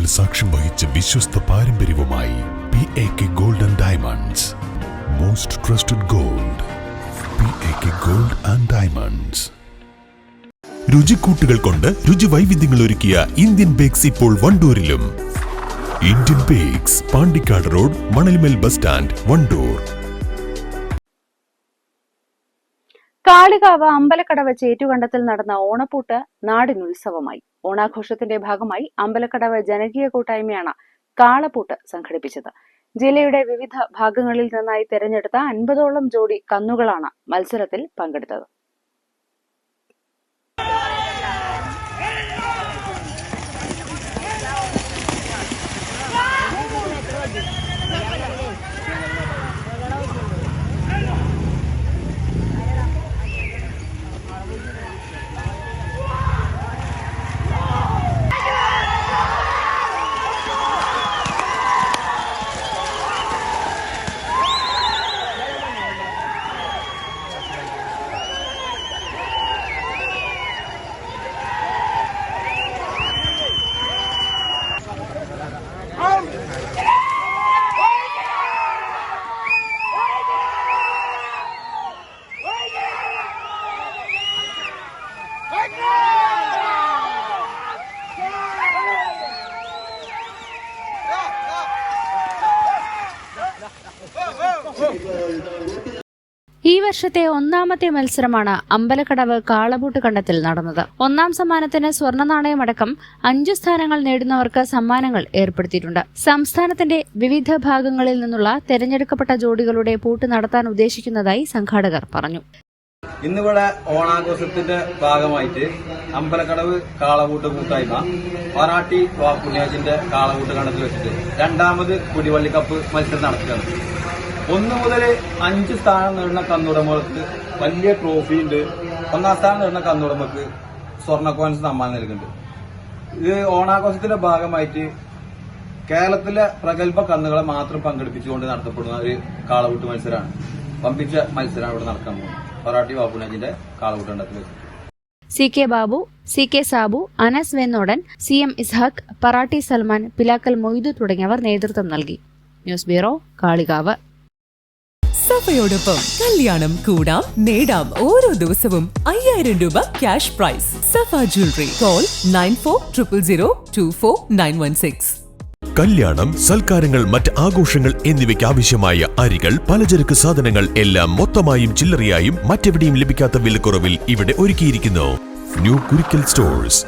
കാലത്തിന് സാക്ഷ്യം വഹിച്ച വിശ്വസ്ത പാരമ്പര്യവുമായി PAK Gold and Diamonds. Most trusted gold. PAK Gold and Diamonds. രുചിക്കൂട്ടുകൾ കൊണ്ട് രുചി വൈവിധ്യങ്ങൾ ഒരുക്കിയ ഇന്ത്യൻ ബേക്സ് ഇപ്പോൾ വണ്ടൂരിലും. Indian bakes, Pandikkad road, Manalmel bus stand, Wandoor. Kalikavu Ambalakkadavu ചേറ്റുകണ്ടത്തിൽ നടന്ന ഓണപ്പൂട്ട് നാടിനുത്സവമായി. ഓണാഘോഷത്തിന്റെ ഭാഗമായി അമ്പലക്കടവ് ജനകീയ കൂട്ടായ്മയാണ് കാളപ്പൂട്ട് സംഘടിപ്പിച്ചത്. ജില്ലയുടെ വിവിധ ഭാഗങ്ങളിൽ നിന്നായി തെരഞ്ഞെടുത്ത 50ഓളം ജോഡി കന്നുകളാണ് മത്സരത്തിൽ പങ്കെടുത്തത്. ഈ വർഷത്തെ ഒന്നാമത്തെ മത്സരമാണ് അമ്പലക്കടവ് കാളപൂട്ട് കണ്ടത്തിൽ നടന്നത്. ഒന്നാം സമ്മാനത്തിന് സ്വർണ്ണ നാണയമടക്കം 5 സ്ഥാനങ്ങൾ നേടുന്നവർക്ക് സമ്മാനങ്ങൾ ഏർപ്പെടുത്തിയിട്ടുണ്ട്. സംസ്ഥാനത്തിന്റെ വിവിധ ഭാഗങ്ങളിൽ നിന്നുള്ള തെരഞ്ഞെടുക്കപ്പെട്ട ജോഡികളുടെ പൂട്ട് നടത്താൻ ഉദ്ദേശിക്കുന്നതായി സംഘാടകർ പറഞ്ഞു. ഇന്നിവിടെ ഓണാഘോഷത്തിന്റെ ഭാഗമായിട്ട് അമ്പലക്കടവ് കാളപൂട്ട് കൂട്ടായ്മ മറാഠി വാപ്പുണ്യാജിന്റെ കാളപൂട്ട് കണ്ടത്തിൽ വെച്ചിട്ട് 2ാമത് കുടിവള്ളി കപ്പ് മത്സരം നടത്തുകയാണ്. 1 മുതൽ 5 സ്ഥാനം നേടുന്ന കന്നുടമകൾക്ക് വലിയ ട്രോഫി ഉണ്ട്. 1ാം സ്ഥാനം നേടുന്ന കന്നുടമക്ക് സ്വർണ്ണ കോയിൻസ് സമ്മാനം നൽകുന്നുണ്ട്. ഇത് ഓണാഘോഷത്തിന്റെ ഭാഗമായിട്ട് കേരളത്തിലെ പ്രഗത്ഭ കന്നുകളെ മാത്രം പങ്കെടുപ്പിച്ചുകൊണ്ട് നടത്തപ്പെടുന്ന ഒരു കാളപൂട്ട് മത്സരമാണ്. പമ്പിച്ച മത്സരമാണ് ഇവിടെ നടക്കാൻ പോകുന്നത്. മറാഠി വാപ്പുണ്യാജിന്റെ കാളപൂട്ട് കണ്ടത്തിൽ വെച്ചിട്ട് CK Babu, CK Sabu, Anas വെന്നോടൻ, CM Ishaq, Paratti Salman, Pilakkal Moidu തുടങ്ങിയവർ നേതൃത്വം നൽകി. News bureau, Kalikavu. സഫയോടൊപ്പം കല്യാണം കൂടാം, നേടാം ഓരോ ദിവസവും 5000 രൂപ ക്യാഷ് പ്രൈസ്. സഫ ജ്വല്ലറി. കോൾ 9400024916. കല്യാണം, സൽക്കാരങ്ങൾ, മറ്റ് ആഘോഷങ്ങൾ എന്നിവയ്ക്ക് ആവശ്യമായ അരികൾ, പലചരക്ക് സാധനങ്ങൾ എല്ലാം മൊത്തമായും ചില്ലറയായും മറ്റെവിടെയും ലഭിക്കാത്ത വിലക്കുറവിൽ ഇവിടെ ഒരുക്കിയിരിക്കുന്നു. New Kurikkal stores.